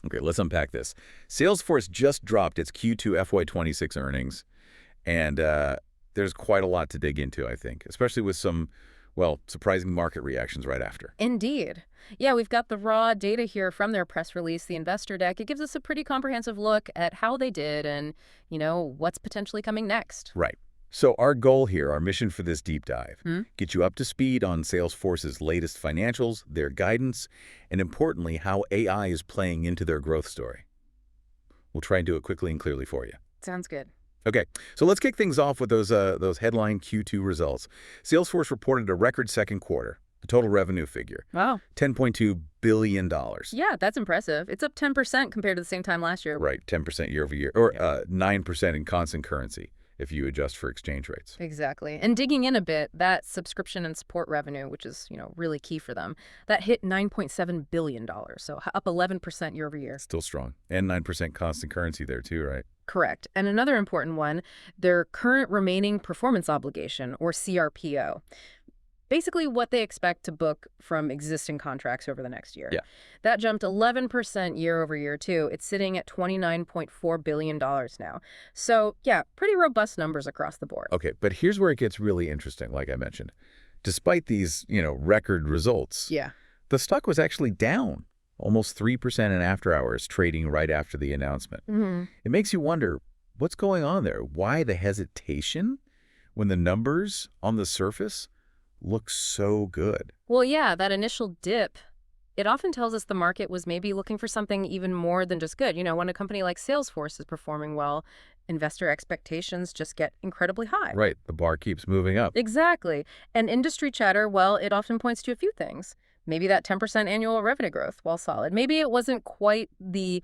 Okay, let's unpack this. Salesforce just dropped its Q2 FY26 earnings, and there's quite a lot to dig into, I think, especially with some, well, surprising market reactions right after. Indeed. Yeah, we've got the raw data here from their press release, the investor deck. It gives us a pretty comprehensive look at how they did and, what's potentially coming next. Right. So our goal here, our mission for this deep dive, Hmm? get you up to speed on Salesforce's latest financials, their guidance, and importantly, how AI is playing into their growth story. We'll try and do it quickly and clearly for you. Sounds good. Okay, so let's kick things off with those headline Q2 results. Salesforce reported a record second quarter, the total revenue figure, Wow. $10.2 billion. Yeah, that's impressive. It's up 10% compared to the same time last year. Right, 10% year over year, or 9% in constant currency if you adjust for exchange rates. Exactly. And digging in a bit, that subscription and support revenue, which is, really key for them, that hit $9.7 billion, so up 11% year over year. Still strong. And 9% constant currency there too, right? Correct. And another important one, their current remaining performance obligation, or CRPO. Basically what they expect to book from existing contracts over the next year. Yeah. That jumped 11% year over year, too. It's sitting at $29.4 billion now. So, yeah, pretty robust numbers across the board. Okay, but here's where it gets really interesting, like I mentioned. Despite these, record results, Yeah. the stock was actually down almost 3% in after hours, trading right after the announcement. Mm-hmm. It makes you wonder, what's going on there? Why the hesitation when the numbers on the surface look so good? Well, yeah, that initial dip, it often tells us the market was maybe looking for something even more than just good. When a company like Salesforce is performing well, investor expectations just get incredibly high. Right, the bar keeps moving up. Exactly. And industry chatter, well, it often points to a few things. Maybe that 10% annual revenue growth, while solid. Maybe it wasn't quite the,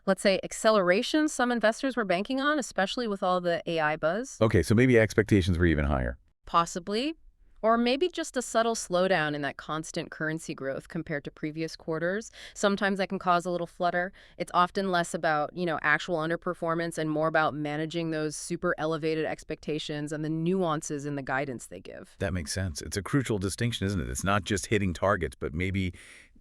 let's say, acceleration some investors were banking on, especially with all the AI buzz. Okay, so maybe expectations were even higher. Possibly. Or maybe just a subtle slowdown in that constant currency growth compared to previous quarters. Sometimes that can cause a little flutter. It's often less about, actual underperformance and more about managing those super elevated expectations and the nuances in the guidance they give. That makes sense. It's a crucial distinction, isn't it? It's not just hitting targets, but maybe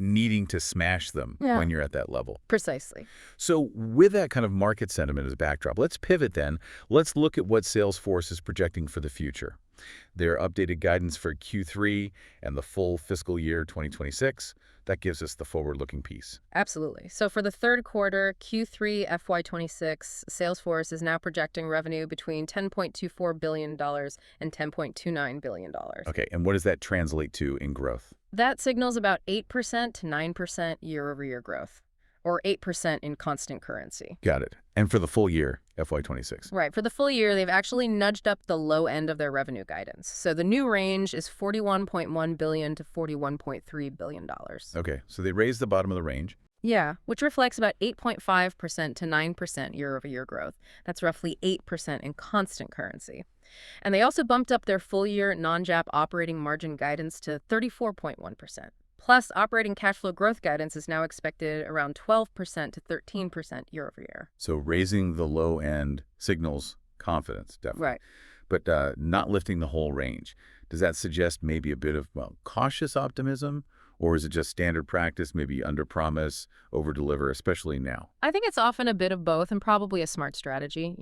needing to smash them when you're at that level. Precisely. So with that kind of market sentiment as backdrop, let's pivot then. Let's look at what Salesforce is projecting for the future. Their updated guidance for Q3 and the full fiscal year 2026, that gives us the forward-looking piece. Absolutely. So for the third quarter, Q3 FY26, Salesforce is now projecting revenue between $10.24 billion and $10.29 billion. Okay, and what does that translate to in growth? That signals about 8% to 9% year-over-year growth, or 8% in constant currency. Got it. And for the full year, FY26? Right. For the full year, they've actually nudged up the low end of their revenue guidance. So the new range is $41.1 billion to $41.3 billion. Okay, so they raised the bottom of the range. Yeah, which reflects about 8.5% to 9% year-over-year growth. That's roughly 8% in constant currency. And they also bumped up their full-year non-GAAP operating margin guidance to 34.1%. Plus, operating cash flow growth guidance is now expected around 12% to 13% year-over-year. So raising the low end signals confidence, definitely. Right. But not lifting the whole range. Does that suggest maybe a bit of, cautious optimism? Or is it just standard practice, maybe under-promise, over-deliver, especially now? I think it's often a bit of both and probably a smart strategy.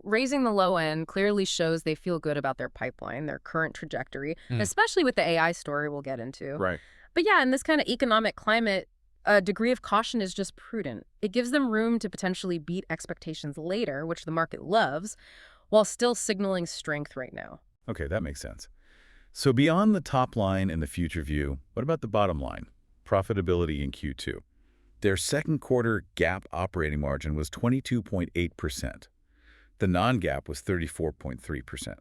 Raising the low end clearly shows they feel good about their pipeline, their current trajectory, especially with the AI story we'll get into. Right. But yeah, in this kind of economic climate, a degree of caution is just prudent. It gives them room to potentially beat expectations later, which the market loves, while still signaling strength right now. Okay, that makes sense. So beyond the top line and the future view, what about the bottom line? Profitability in Q2. Their second quarter GAAP operating margin was 22.8%. The non-GAAP was 34.3%.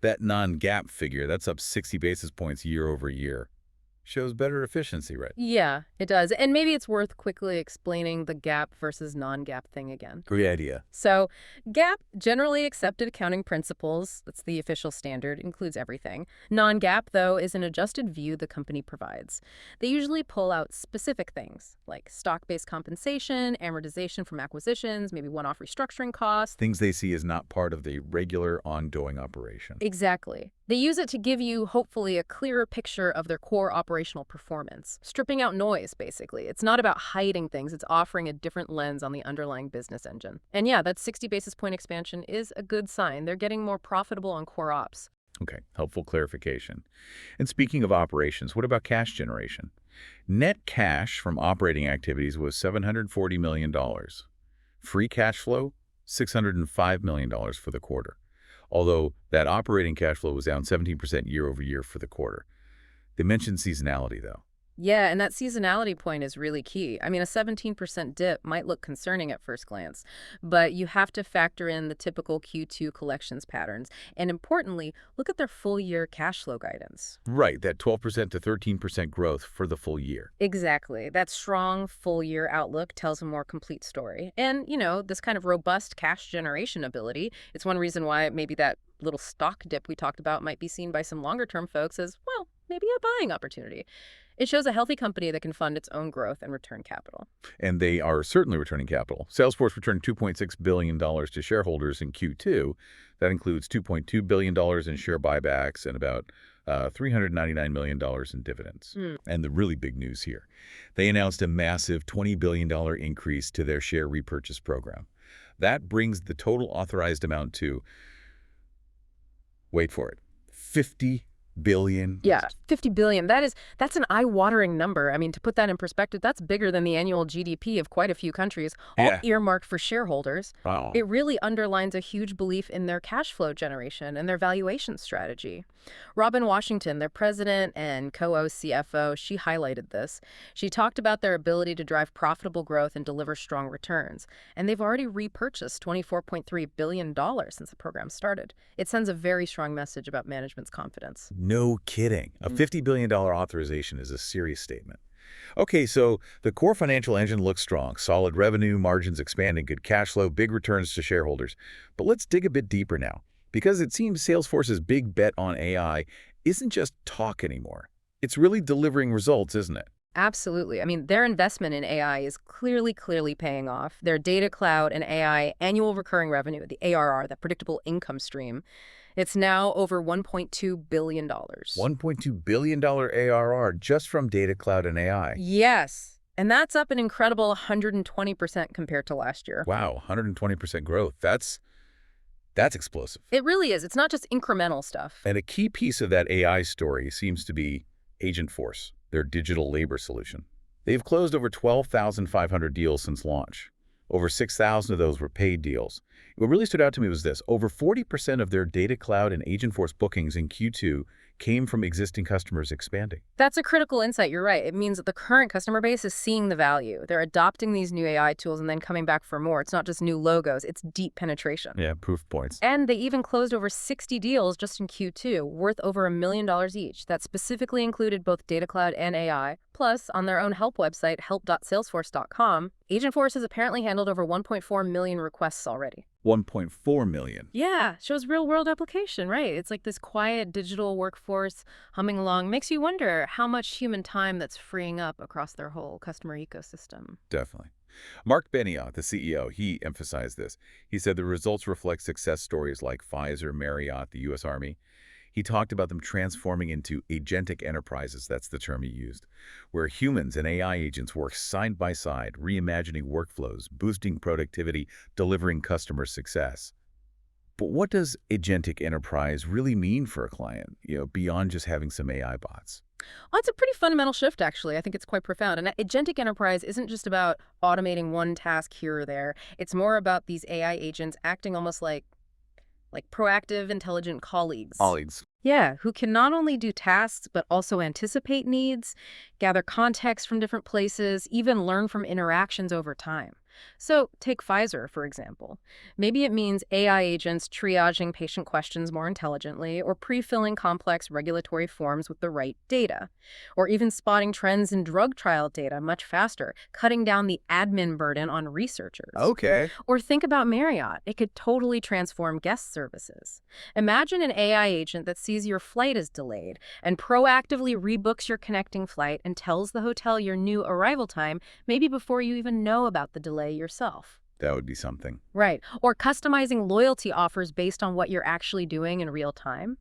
That non-GAAP figure, that's up 60 basis points year over year. Shows better efficiency, right? Yeah, it does. And maybe it's worth quickly explaining the GAAP versus non-GAAP thing again. Great idea. So GAAP, generally accepted accounting principles, that's the official standard, includes everything. Non-GAAP, though, is an adjusted view the company provides. They usually pull out specific things, like stock-based compensation, amortization from acquisitions, maybe one-off restructuring costs. Things they see as not part of the regular ongoing operation. Exactly. They use it to give you, hopefully, a clearer picture of their core operations operational performance, stripping out noise, basically. It's not about hiding things. It's offering a different lens on the underlying business engine. And yeah, that 60 basis point expansion is a good sign. They're getting more profitable on core ops. Okay, helpful clarification. And speaking of operations, what about cash generation? Net cash from operating activities was $740 million. Free cash flow, $605 million for the quarter. Although that operating cash flow was down 17% year over year for the quarter. They mentioned seasonality, though. Yeah, and that seasonality point is really key. I mean, a 17% dip might look concerning at first glance, but you have to factor in the typical Q2 collections patterns. And importantly, look at their full year cash flow guidance. Right, that 12% to 13% growth for the full year. Exactly. That strong full year outlook tells a more complete story. And, this kind of robust cash generation ability, it's one reason why maybe that little stock dip we talked about might be seen by some longer term folks as, well, maybe a buying opportunity. It shows a healthy company that can fund its own growth and return capital. And they are certainly returning capital. Salesforce returned $2.6 billion to shareholders in Q2. That includes $2.2 billion in share buybacks and about $399 million in dividends. And the really big news here, they announced a massive $20 billion increase to their share repurchase program. That brings the total authorized amount to, wait for it, $50 billion. Yeah, 50 billion. That's an eye-watering number. I mean, to put that in perspective, that's bigger than the annual GDP of quite a few countries, all Yeah. earmarked for shareholders. Wow. It really underlines a huge belief in their cash flow generation and their valuation strategy. Robin Washington, their president and co-CFO, she highlighted this. She talked about their ability to drive profitable growth and deliver strong returns. And they've already repurchased $24.3 billion since the program started. It sends a very strong message about management's confidence. No kidding. A $50 billion authorization is a serious statement. Okay, so the core financial engine looks strong. Solid revenue, margins expanding, good cash flow, big returns to shareholders. But let's dig a bit deeper now, because it seems Salesforce's big bet on AI isn't just talk anymore. It's really delivering results, isn't it? Absolutely. I mean, their investment in AI is clearly paying off. Their data cloud and AI annual recurring revenue, the ARR, that predictable income stream, it's now over $1.2 billion. $1.2 billion ARR just from data cloud and AI. Yes. And that's up an incredible 120% compared to last year. Wow, 120% growth. That's explosive. It really is. It's not just incremental stuff. And a key piece of that AI story seems to be Agentforce, their digital labor solution. They've closed over 12,500 deals since launch. Over 6,000 of those were paid deals. What really stood out to me was this. Over 40% of their data cloud and Agentforce bookings in Q2 came from existing customers expanding. That's a critical insight. You're right. It means that the current customer base is seeing the value. They're adopting these new AI tools and then coming back for more. It's not just new logos. It's deep penetration. Yeah, proof points. And they even closed over 60 deals just in Q2, worth over $1 million each. That specifically included both Data Cloud and AI. Plus, on their own help website, help.salesforce.com, Agentforce has apparently handled over 1.4 million requests already. 1.4 million. Yeah, shows real-world application, right? It's like this quiet digital workforce humming along. Makes you wonder how much human time that's freeing up across their whole customer ecosystem. Definitely. Mark Benioff, the CEO, he emphasized this. He said the results reflect success stories like Pfizer, Marriott, the U.S. Army. He talked about them transforming into agentic enterprises, that's the term he used, where humans and AI agents work side by side, reimagining workflows, boosting productivity, delivering customer success. But what does agentic enterprise really mean for a client, beyond just having some AI bots? Well, it's a pretty fundamental shift, actually. I think it's quite profound. And agentic enterprise isn't just about automating one task here or there. It's more about these AI agents acting almost like proactive, intelligent colleagues. Colleagues. Yeah, who can not only do tasks, but also anticipate needs, gather context from different places, even learn from interactions over time. So take Pfizer, for example. Maybe it means AI agents triaging patient questions more intelligently or pre-filling complex regulatory forms with the right data, or even spotting trends in drug trial data much faster, cutting down the admin burden on researchers. Okay. Or think about Marriott. It could totally transform guest services. Imagine an AI agent that sees your flight is delayed and proactively rebooks your connecting flight and tells the hotel your new arrival time, maybe before you even know about the delay yourself. That would be something. Right. Or customizing loyalty offers based on what you're actually doing in real time.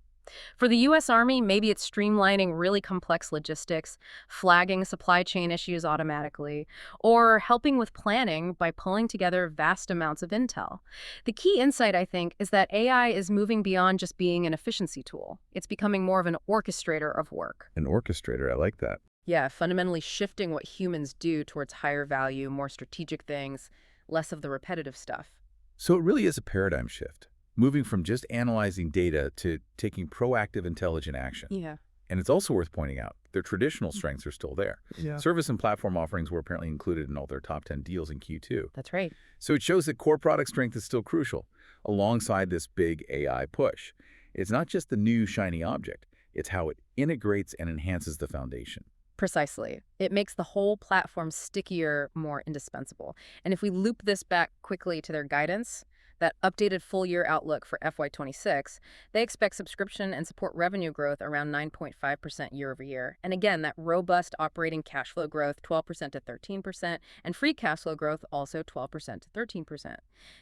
For the U.S. Army, maybe it's streamlining really complex logistics, flagging supply chain issues automatically, or helping with planning by pulling together vast amounts of intel. The key insight, I think, is that AI is moving beyond just being an efficiency tool. It's becoming more of an orchestrator of work. An orchestrator, I like that. Yeah, fundamentally shifting what humans do towards higher value, more strategic things, less of the repetitive stuff. So it really is a paradigm shift, moving from just analyzing data to taking proactive, intelligent action. Yeah. And it's also worth pointing out, their traditional strengths are still there. Yeah. Service and platform offerings were apparently included in all their top 10 deals in Q2. That's right. So it shows that core product strength is still crucial, alongside this big AI push. It's not just the new shiny object, it's how it integrates and enhances the foundation. Precisely. It makes the whole platform stickier, more indispensable. And if we loop this back quickly to their guidance, that updated full-year outlook for FY26, they expect subscription and support revenue growth around 9.5% year over year. And again, that robust operating cash flow growth, 12% to 13%, and free cash flow growth also 12% to 13%.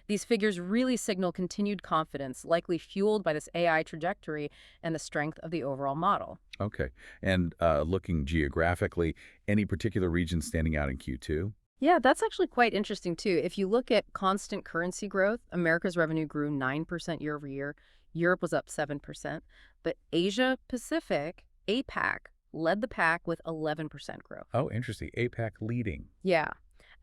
These figures really signal continued confidence, likely fueled by this AI trajectory and the strength of the overall model. Okay. And looking geographically, any particular region standing out in Q2? Yeah, that's actually quite interesting too. If you look at constant currency growth, America's revenue grew 9% year over year. Europe was up 7%. But Asia Pacific, APAC, led the pack with 11% growth. Oh, interesting. APAC leading. Yeah.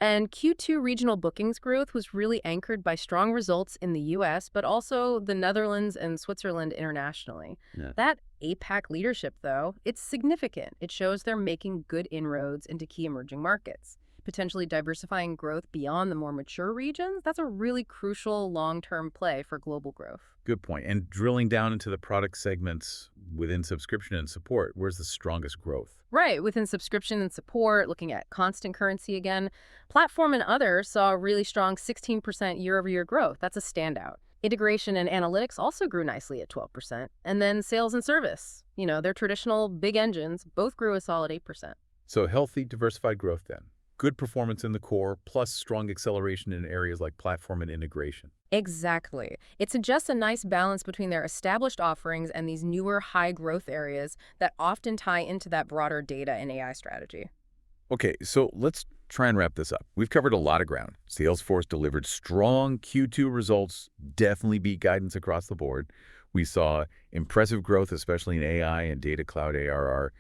And Q2 regional bookings growth was really anchored by strong results in the US, but also the Netherlands and Switzerland internationally. Yeah. That APAC leadership, though, it's significant. It shows they're making good inroads into key emerging markets. Potentially diversifying growth beyond the more mature regions, that's a really crucial long-term play for global growth. Good point. And drilling down into the product segments within subscription and support, where's the strongest growth? Right, within subscription and support, looking at constant currency again, platform and others saw a really strong 16% year-over-year growth. That's a standout. Integration and analytics also grew nicely at 12%. And then sales and service, their traditional big engines, both grew a solid 8%. So healthy, diversified growth then. Good performance in the core, plus strong acceleration in areas like platform and integration. Exactly. It suggests a nice balance between their established offerings and these newer high-growth areas that often tie into that broader data and AI strategy. Okay, so let's try and wrap this up. We've covered a lot of ground. Salesforce delivered strong Q2 results, definitely beat guidance across the board. We saw impressive growth, especially in AI and data cloud ARR,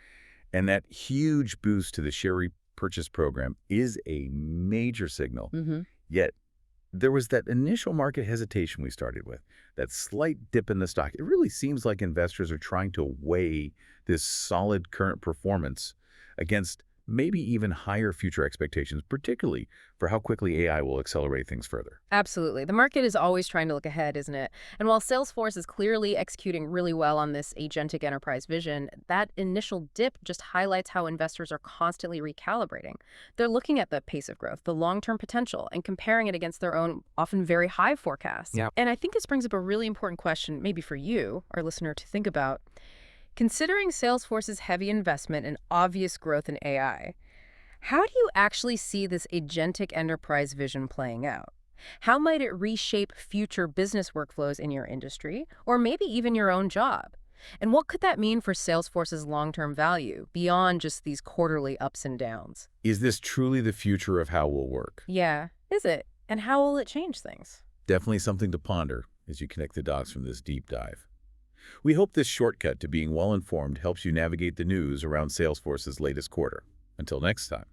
and that huge boost to the share repurchase program is a major signal. Yet, there was that initial market hesitation we started with, that slight dip in the stock. It really seems like investors are trying to weigh this solid current performance against maybe even higher future expectations, particularly for how quickly AI will accelerate things further. Absolutely. The market is always trying to look ahead, isn't it? And while Salesforce is clearly executing really well on this agentic enterprise vision, that initial dip just highlights how investors are constantly recalibrating. They're looking at the pace of growth, the long-term potential, and comparing it against their own often very high forecasts. Yeah. And I think this brings up a really important question, maybe for you, our listener, to think about. Considering Salesforce's heavy investment and obvious growth in AI, how do you actually see this agentic enterprise vision playing out? How might it reshape future business workflows in your industry, or maybe even your own job? And what could that mean for Salesforce's long-term value, beyond just these quarterly ups and downs? Is this truly the future of how we'll work? Yeah, is it? And how will it change things? Definitely something to ponder as you connect the dots from this deep dive. We hope this shortcut to being well-informed helps you navigate the news around Salesforce's latest quarter. Until next time.